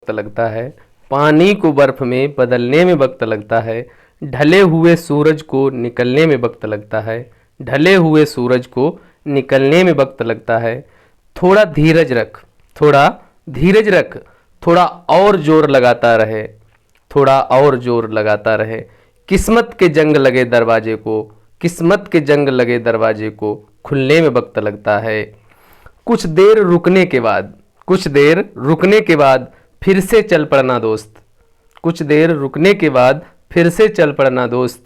वक्त लगता है, पानी को बर्फ में बदलने में वक्त लगता है, ढले हुए सूरज को निकलने में वक्त लगता है, ढले हुए सूरज को निकलने में वक्त लगता है, थोड़ा धीरज रख, थोड़ा धीरज रख, थोड़ा और जोर लगाता रहे, थोड़ा और जोर लगाता रहे, किस्मत के जंग लगे दरवाजे को, किस्मत के जंग लगे दरवाजे को खुलने में वक्त लगता है। कुछ देर रुकने के बाद, कुछ देर रुकने के बाद फिर से चल पड़ना दोस्त, कुछ देर रुकने के बाद फिर से चल पड़ना दोस्त,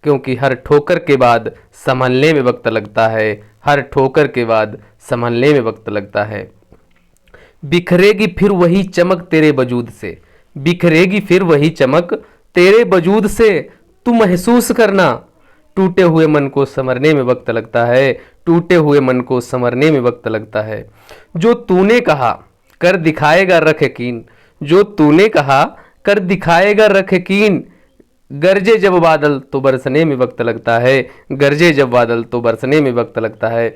क्योंकि हर ठोकर के बाद संभलने में वक्त लगता है, हर ठोकर के बाद संभलने में वक्त लगता है। बिखरेगी फिर वही चमक तेरे वजूद से, बिखरेगी फिर वही चमक तेरे वजूद से, तू महसूस करना, टूटे हुए मन को संवरने में वक्त लगता है, टूटे हुए मन को संवरने में वक्त लगता है। जो तूने कहा कर दिखाएगा रख यकीन, जो तूने कहा कर दिखाएगा रख यकीन, गरजे जब बादल तो बरसने में वक्त लगता है, गरजे जब बादल तो बरसने में वक्त लगता है।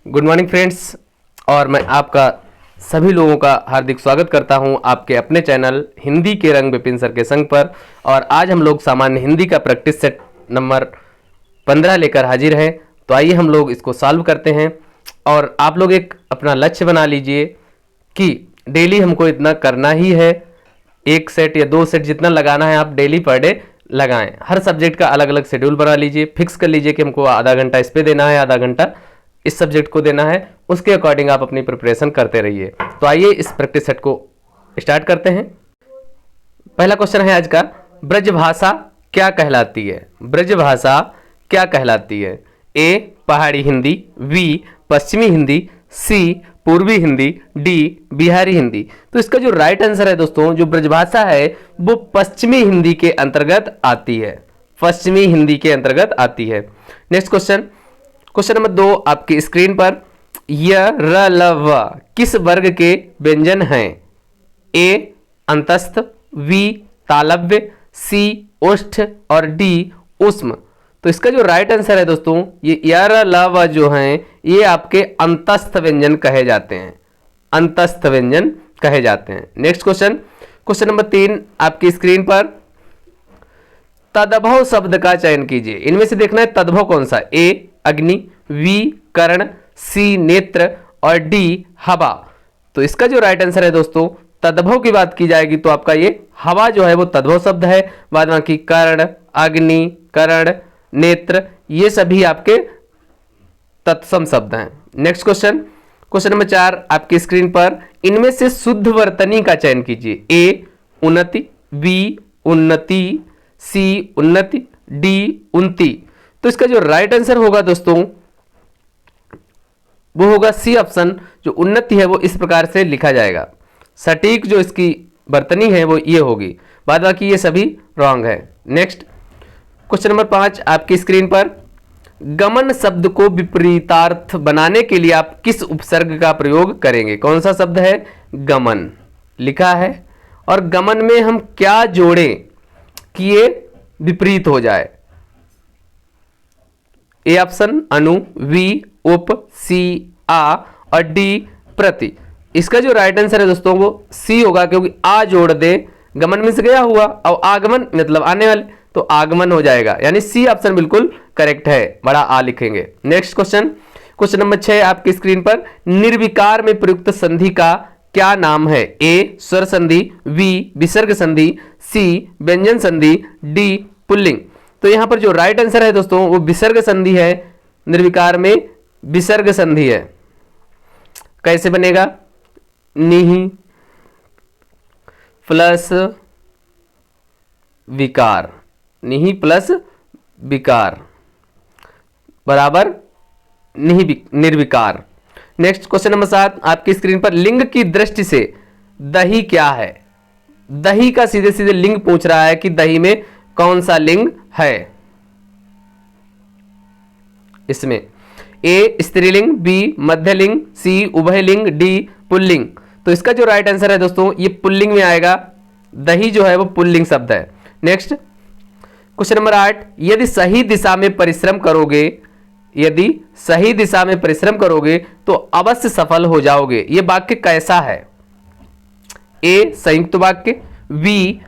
गुड मॉर्निंग फ्रेंड्स, और मैं आपका सभी लोगों का हार्दिक स्वागत करता हूं आपके अपने चैनल हिंदी के रंग विपिन सर के संग पर। और आज हम लोग सामान्य हिंदी का प्रैक्टिस सेट नंबर 15 लेकर हाजिर हैं। तो आइए हम लोग इसको सॉल्व करते हैं। और आप लोग एक अपना लक्ष्य बना लीजिए कि डेली हमको इतना करना ही है, एक सेट या 2 सेट जितना लगाना है आप डेली पर डे लगाएं। हर सब्जेक्ट का अलग अलग शेड्यूल बना लीजिए, फिक्स कर लीजिए कि हमको आधा घंटा इस पे देना है, आधा घंटा इस सब्जेक्ट को देना है, उसके अकॉर्डिंग आप अपनी प्रिपरेशन करते रहिए। तो आइए इस प्रैक्टिस सेट को स्टार्ट करते हैं। पहला क्वेश्चन है आज का, ब्रजभाषा क्या कहलाती है? ब्रजभाषा क्या कहलाती है? ए पहाड़ी हिंदी, बी पश्चिमी हिंदी, सी पूर्वी हिंदी, डी बिहारी हिंदी। तो इसका जो राइट आंसर है दोस्तों, जो ब्रजभाषा है वो पश्चिमी हिंदी के अंतर्गत आती है, पश्चिमी हिंदी के अंतर्गत आती है। नेक्स्ट क्वेश्चन, क्वेश्चन नंबर 2 आपकी स्क्रीन पर, य र ल व किस वर्ग के व्यंजन हैं? ए अंतस्थ, बी तालव्य, सी ओष्ठ और डी उष्म। तो इसका जो राइट आंसर है दोस्तों, ये य र ल व जो हैं ये आपके अंतस्थ व्यंजन कहे जाते हैं, अंतस्थ व्यंजन कहे जाते हैं। नेक्स्ट क्वेश्चन, क्वेश्चन नंबर 3 आपकी स्क्रीन पर, तदभव शब्द का चयन कीजिए। इनमें से देखना है तदभव कौन सा, ए अग्नि, बी कर्ण, सी नेत्र और डी हवा। तो इसका जो राइट आंसर है दोस्तों, तदभव की बात की जाएगी तो आपका ये हवा जो है वो तदभव शब्द है। बाद बाकी कर्ण, अग्नि, कर्ण, नेत्र ये सभी आपके तत्सम शब्द हैं। नेक्स्ट क्वेश्चन, क्वेश्चन नंबर 4 आपकी स्क्रीन पर, इनमें से शुद्ध वर्तनी का चयन कीजिए। ए उन्नति, बी उन्नति, सी उन्नति, डी उन्नति। तो इसका जो राइट आंसर होगा दोस्तों वो होगा सी ऑप्शन, जो उन्नति है वो इस प्रकार से लिखा जाएगा। सटीक जो इसकी वर्तनी है वो ये होगी, बाद बाकी ये सभी रॉन्ग है। नेक्स्ट क्वेश्चन नंबर 5 आपकी स्क्रीन पर, गमन शब्द को विपरीतार्थ बनाने के लिए आप किस उपसर्ग का प्रयोग करेंगे? कौन सा शब्द है? गमन लिखा है, और गमन में हम क्या जोड़ें कि ये विपरीत हो जाए? ए ऑप्शन अनु, बी उप, सी आ और डी प्रति। इसका जो राइट आंसर है दोस्तों वो सी होगा, क्योंकि आ जोड़ दे, गमन में से गया हुआ और आगमन मतलब आने वाले, तो आगमन हो जाएगा, यानी सी ऑप्शन बिल्कुल करेक्ट है, बड़ा आ लिखेंगे। नेक्स्ट क्वेश्चन, क्वेश्चन नंबर 6 आपकी स्क्रीन पर, निर्विकार में प्रयुक्त संधि का क्या नाम है? ए स्वर संधि, बी विसर्ग संधि, सी व्यंजन संधि, डी पुल्लिंग। तो यहां पर जो राइट आंसर है दोस्तों वो विसर्ग संधि है, निर्विकार में विसर्ग संधि है। कैसे बनेगा? निहि प्लस विकार, निहि प्लस विकार बराबर निर्विकार। नेक्स्ट क्वेश्चन नंबर 7 आपकी स्क्रीन पर, लिंग की दृष्टि से दही क्या है? दही का सीधे सीधे लिंग पूछ रहा है कि दही में कौन सा लिंग है। इसमें ए स्त्रीलिंग, बी मध्यलिंग, सी उभयलिंग, डी पुल्लिंग। तो इसका जो राइट आंसर है दोस्तों ये पुल्लिंग में आएगा, दही जो है वो पुल्लिंग शब्द है। नेक्स्ट क्वेश्चन नंबर 8, यदि सही दिशा में परिश्रम करोगे, यदि सही दिशा में परिश्रम करोगे तो अवश्य सफल हो जाओगे, ये वाक्य कैसा है? ए संयुक्त वाक्य, बी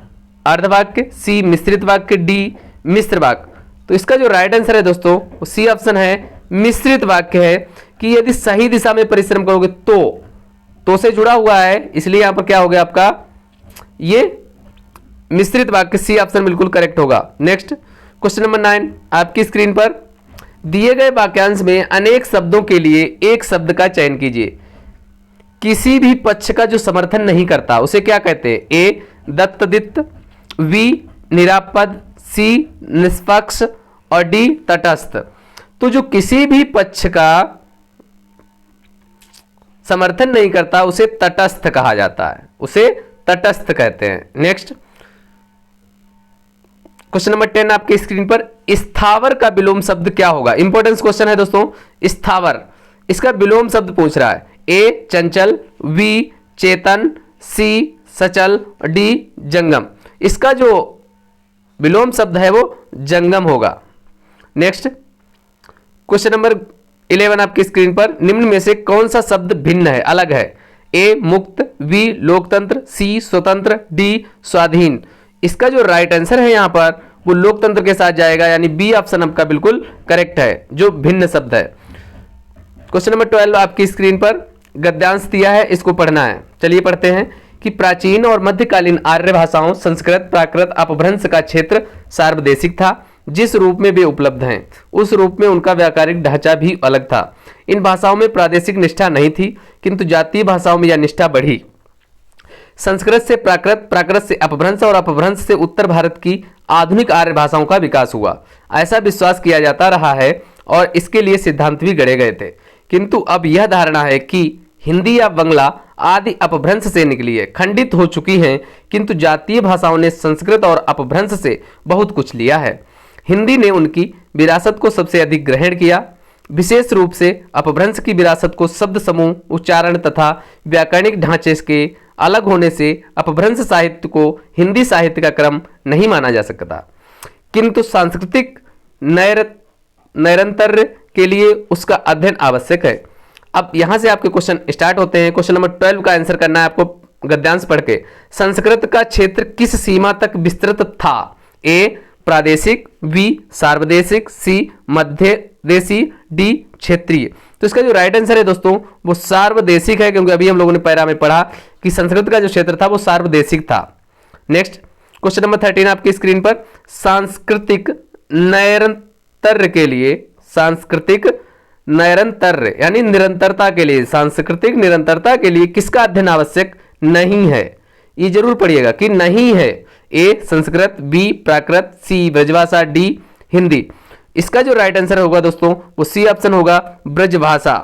अर्धवाक्य, सी मिश्रित वाक्य, डी मिश्र वाक्य। तो इसका जो राइट आंसर है दोस्तों वो सी ऑप्शन है, मिश्रित वाक्य है कि यदि सही दिशा में परिश्रम करोगे तो से जुड़ा हुआ है, इसलिए यहां पर क्या हो गया आपका ये मिश्रित वाक्य, सी ऑप्शन बिल्कुल करेक्ट होगा। नेक्स्ट क्वेश्चन नंबर 9 आपकी स्क्रीन पर, दिए गए वाक्यांश में अनेक शब्दों के लिए एक शब्द का चयन कीजिए। किसी भी पक्ष का जो समर्थन नहीं करता उसे क्या कहते हैं? ए दत्तदित्त, बी निरापद, सी निष्पक्ष और डी तटस्थ। तो जो किसी भी पक्ष का समर्थन नहीं करता उसे तटस्थ कहा जाता है, उसे तटस्थ कहते हैं। नेक्स्ट क्वेश्चन नंबर 10 आपके स्क्रीन पर, स्थावर का विलोम शब्द क्या होगा? इंपॉर्टेंस क्वेश्चन है दोस्तों। स्थावर, इसका विलोम शब्द पूछ रहा है। ए चंचल, बी चेतन, सी सचल, डी जंगम। इसका जो विलोम शब्द है वो जंगम होगा। नेक्स्ट क्वेश्चन नंबर 11 आपकी स्क्रीन पर, निम्न में से कौन सा शब्द भिन्न है, अलग है? ए मुक्त, बी लोकतंत्र, सी स्वतंत्र, डी स्वाधीन। इसका जो राइट आंसर है यहां पर वो लोकतंत्र के साथ जाएगा, यानी बी ऑप्शन आपका बिल्कुल करेक्ट है, जो भिन्न शब्द है। क्वेश्चन नंबर 12 आपकी स्क्रीन पर गद्यांश दिया है, इसको पढ़ना है। चलिए पढ़ते हैं कि प्राचीन और मध्यकालीन आर्य भाषाओं संस्कृत, प्राकृत, अपभ्रंश का क्षेत्र सार्वदेशिक था। जिस रूप में वे उपलब्ध हैं उस रूप में उनका व्याकरणिक ढांचा भी अलग था। इन भाषाओं में प्रादेशिक निष्ठा नहीं थी, किंतु जातीय भाषाओं में यह निष्ठा बढ़ी। संस्कृत से प्राकृत, प्राकृत से अपभ्रंश और अपभ्रंश से उत्तर भारत की आधुनिक आर्य भाषाओं का विकास हुआ, ऐसा विश्वास किया जाता रहा है और इसके लिए सिद्धांत भी गढ़े गए थे। किंतु अब यह धारणा है कि हिंदी या बंगला आदि अपभ्रंश से निकली है, खंडित हो चुकी हैं, किंतु जातीय भाषाओं ने संस्कृत और अपभ्रंश से बहुत कुछ लिया है। हिंदी ने उनकी विरासत को सबसे अधिक ग्रहण किया। विशेष रूप से अपभ्रंश की विरासत को शब्द समूह, उच्चारण तथा व्याकरणिक ढांचे के अलग होने से अपभ्रंश साहित्य को हिंदी साहित्य का क्रम नहीं माना जा सकता, किंतु सांस्कृतिक नैरंतर्य के लिए उसका अध्ययन आवश्यक है। अब यहां से आपके क्वेश्चन स्टार्ट होते हैं। क्वेश्चन नंबर 12 का आंसर करना है आपको गद्यांश पढ़ के। संस्कृत का क्षेत्र किस सीमा तक विस्तृत था? ए प्रादेशिक, बी सार्वदेशिक, सी मध्य देशी, डी क्षेत्रीय। तो इसका जो राइट आंसर है दोस्तों वो सार्वदेशिक है, क्योंकि अभी हम लोगों ने पैरा में पढ़ा कि संस्कृत का जो क्षेत्र था वो सार्वदेशिक था। नेक्स्ट क्वेश्चन नंबर 13 आपकी स्क्रीन पर, सांस्कृतिक नैरंतर्य के लिए, सांस्कृतिक नैरंतर्य यानी निरंतरता के लिए, सांस्कृतिक निरंतरता के लिए किसका अध्ययन आवश्यक नहीं है? ये जरूर पढ़िएगा कि नहीं है। ए संस्कृत, बी प्राकृत, सी ब्रजभाषा, डी हिंदी। इसका जो राइट आंसर होगा दोस्तों वो सी ऑप्शन होगा, ब्रजभाषा।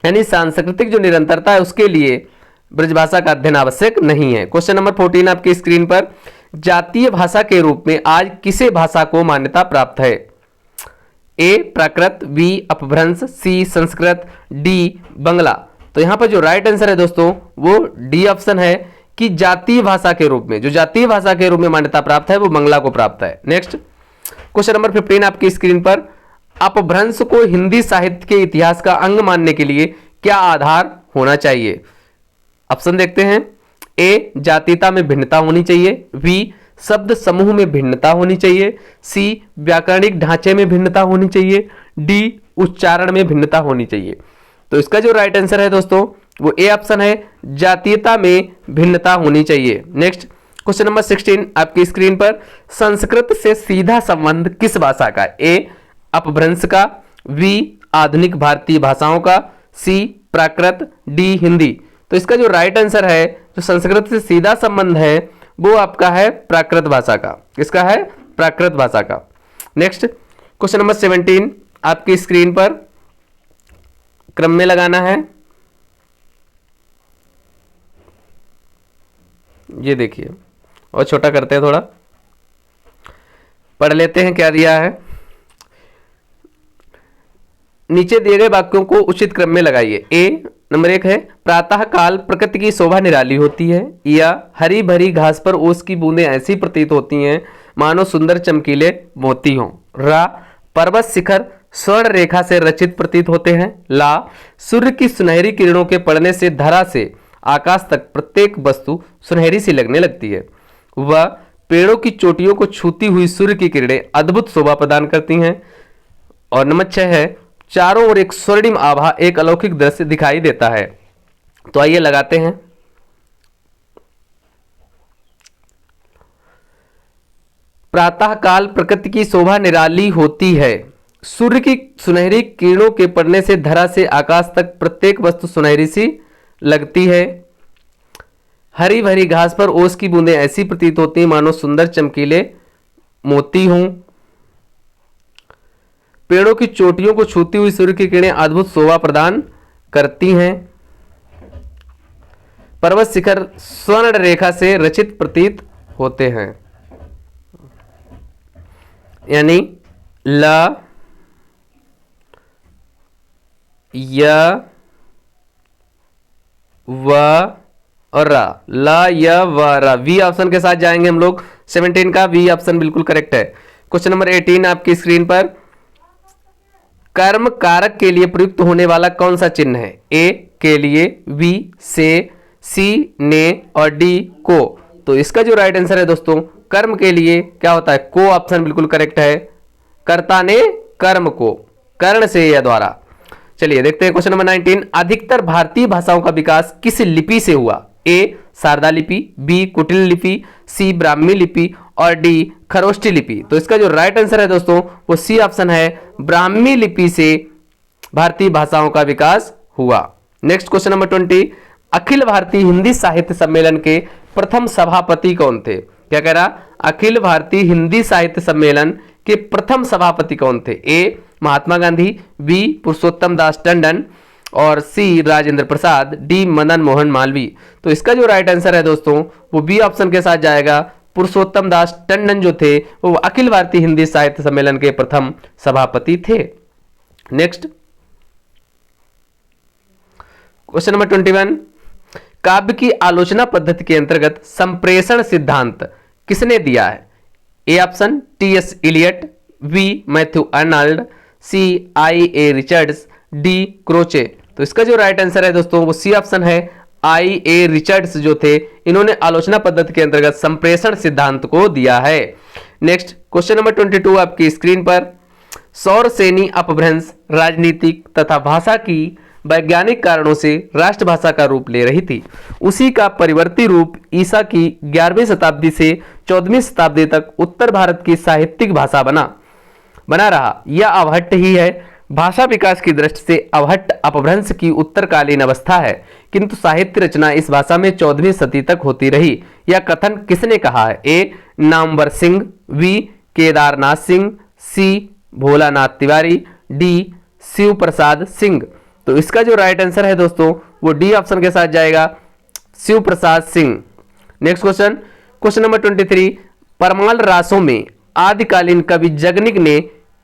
यानी सांस्कृतिक जो निरंतरता है उसके लिए ब्रजभाषा का अध्ययन आवश्यक नहीं है। क्वेश्चन नंबर 14 आपकी स्क्रीन पर, जातीय भाषा के रूप में आज किसे भाषा को मान्यता प्राप्त है? ए प्राकृत, बी अपभ्रंश, सी संस्कृत, डी बंगला। तो यहां पर जो राइट आंसर है दोस्तों वो डी ऑप्शन है कि जातीय भाषा के रूप में, जो जातीय भाषा के रूप में मान्यता प्राप्त है वो बंगला को प्राप्त है। नेक्स्ट क्वेश्चन नंबर 15 आपकी स्क्रीन पर, अपभ्रंश को हिंदी साहित्य के इतिहास का अंग मानने के लिए क्या आधार होना चाहिए? ऑप्शन देखते हैं। ए जातीयता में भिन्नता होनी चाहिए, बी शब्द समूह में भिन्नता होनी चाहिए, सी व्याकरणिक ढांचे में भिन्नता होनी चाहिए, डी उच्चारण में भिन्नता होनी चाहिए। तो इसका जो राइट आंसर है दोस्तों वो ए ऑप्शन है, जातीयता में भिन्नता होनी चाहिए। नेक्स्ट क्वेश्चन नंबर 16 आपकी स्क्रीन पर, संस्कृत से सीधा संबंध किस भाषा का? ए अपभ्रंश का, बी आधुनिक भारतीय भाषाओं का, सी प्राकृत, डी हिंदी। तो इसका जो राइट आंसर है जो संस्कृत से सीधा संबंध है वो आपका है प्राकृत भाषा का। किसका है? प्राकृत भाषा का। नेक्स्ट क्वेश्चन नंबर 17 आपकी स्क्रीन पर, क्रम में लगाना है। ये देखिए और छोटा करते हैं, थोड़ा पढ़ लेते हैं क्या दिया है। नीचे दिए गए वाक्यों को उचित क्रम में लगाइए। ए नंबर 1 है, प्रातः काल प्रकृति की शोभा निराली होती है, या हरी भरी घास पर ओस की बूंदें ऐसी प्रतीत होती हैं मानो सुंदर चमकीले मोती हों। रा पर्वत शिखर स्वर्ण रेखा से रचित प्रतीत होते हैं। ला सूर्य की सुनहरी किरणों के पड़ने से धरा से आकाश तक प्रत्येक वस्तु सुनहरी सी लगने लगती है। वह पेड़ों की चोटियों को छूती हुई सूर्य की किरणें अद्भुत शोभा प्रदान करती हैं। और नंबर 6 है, चारों ओर एक स्वर्णिम आभा, एक अलौकिक दृश्य दिखाई देता है। तो आइए लगाते हैं। प्रातःकाल प्रकृति की शोभा निराली होती है। सूर्य की सुनहरी किरणों के पड़ने से धरा से आकाश तक प्रत्येक वस्तु सुनहरी सी लगती है। हरी भरी घास पर ओस की बूंदें ऐसी प्रतीत होती हैं मानो सुंदर चमकीले मोती हों। पेड़ों की चोटियों को छूती हुई सूर्य की किरणें अद्भुत शोभा प्रदान करती हैं। पर्वत शिखर स्वर्ण रेखा से रचित प्रतीत होते हैं। यानी ल, य, व और रा। ला, य, व, रा। वी ऑप्शन के साथ जाएंगे हम लोग। 17 का वी ऑप्शन बिल्कुल करेक्ट है। क्वेश्चन नंबर 18 आपकी स्क्रीन पर, कर्म कारक के लिए प्रयुक्त होने वाला कौन सा चिन्ह है? ए के लिए, बी से, सी ने और डी को। तो इसका जो राइट आंसर है दोस्तों, कर्म के लिए क्या होता है? को ऑप्शन बिल्कुल करेक्ट है। कर्ता ने कर्म को, कर्ण से या द्वारा। चलिए देखते हैं क्वेश्चन नंबर 19। अधिकतर भारतीय भाषाओं का विकास किस लिपि से हुआ? ए शारदा लिपि, बी कुटिल लिपि, सी ब्राह्मी लिपि और डी खरोष्ठी लिपि। तो इसका जो राइट आंसर है दोस्तों वो सी ऑप्शन है, ब्राह्मी लिपि से भारतीय भाषाओं का विकास हुआ। Next question number 20। Akhil Bharatiya Hindi साहित्य सम्मेलन के प्रथम सभापति कौन थे? क्या कह रहा? अखिल भारतीय हिंदी साहित्य सम्मेलन के प्रथम सभापति कौन थे? ए महात्मा गांधी, बी पुरुषोत्तम दास टंडन और सी राजेंद्र प्रसाद, डी मदन मोहन मालवीय। तो इसका जो राइट आंसर है दोस्तों वो बी ऑप्शन के साथ जाएगा। पुरुषोत्तम दास टंडन जो थे वो अखिल भारतीय हिंदी साहित्य सम्मेलन के प्रथम सभापति थे। Next question number 21। काव्य की आलोचना पद्धति के अंतर्गत संप्रेषण सिद्धांत किसने दिया है? A option T S. Eliot, B Matthew Arnold, C I A. Richards, D Croce. तो इसका जो राइट आंसर है दोस्तों वो सी ऑप्शन है, आई.ए. रिचर्ड्स जो थे इन्होंने आलोचना पद्धति के अंतर्गत संप्रेषण सिद्धांत को दिया है। नेक्स्ट क्वेश्चन नंबर 22 आपकी स्क्रीन पर, सौरसेनी अपभ्रंश राजनीतिक तथा भाषा की वैज्ञानिक कारणों से राष्ट्रभाषा का रूप ले रही थी। उसी का परिवर्ती रूप ईसा की 11वीं शताब्दी से 14वीं शताब्दी तक उत्तर भारत की साहित्यिक भाषा बना रहा। यह अवहट्ट ही है। भाषा विकास की दृष्टि से अवहट्ट अपभ्रंश की उत्तरकालीन अवस्था है, किंतु साहित्य रचना इस भाषा में 14वीं शती तक होती रही। यह कथन किसने कहा है? ए नामवर सिंह, बी केदारनाथ सिंह, सी भोलानाथ तिवारी, डी शिव प्रसाद सिंह। तो इसका जो राइट आंसर है दोस्तों वो डी ऑप्शन के साथ जाएगा, Shiv Prasad Singh. Next question, question number 23। Parmal Raso में आदिकालीन कवि जगनिक ने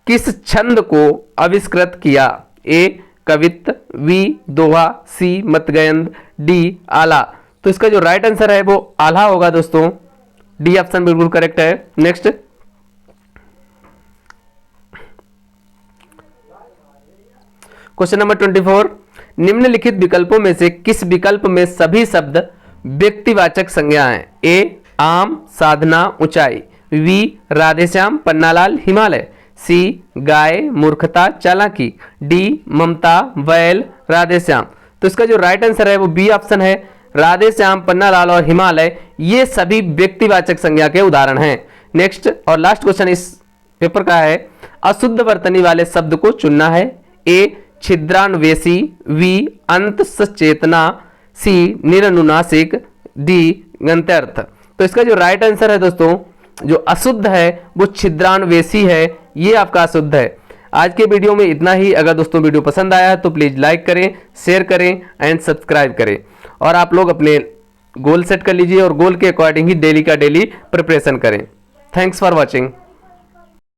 किस छंद को आविष्कृत किया? ए कवित्त, बी दोहा, सी मतगयंद, डी आला। तो इसका जो राइट आंसर है वो आला होगा दोस्तों, डी ऑप्शन बिल्कुल करेक्ट है। Next question number 24। निम्नलिखित विकल्पों में से किस विकल्प में सभी शब्द व्यक्तिवाचक संज्ञा हैं? ए आम, साधना, ऊंचाई, बी राधेश्याम, पन्नालाल, हिमालय, सी गाय, मूर्खता, चालाकी, डी ममता, बैल, राधेश्याम। तो इसका जो राइट आंसर है वो बी ऑप्शन है, राधेश्याम, पन्नालाल और हिमालय ये सभी व्यक्तिवाचक संज्ञा के उदाहरण हैं। नेक्स्ट और लास्ट क्वेश्चन इस पेपर का है, अशुद्ध वर्तनी वाले शब्द को चुनना है। ए छिद्रान्वेषी, वी अंत सचेतना, सी निरनुनासिक, डी गंत्यर्थ। तो इसका जो राइट आंसर है दोस्तों जो अशुद्ध है वो छिद्रान्वेषी है, ये आपका अशुद्ध है। आज के वीडियो में इतना ही। अगर दोस्तों वीडियो पसंद आया है तो प्लीज लाइक करें, शेयर करें एंड सब्सक्राइब करें। और आप लोग अपने गोल सेट कर लीजिए और गोल के अकॉर्डिंग ही डेली का डेली प्रिपरेशन करें। Thanks for watching.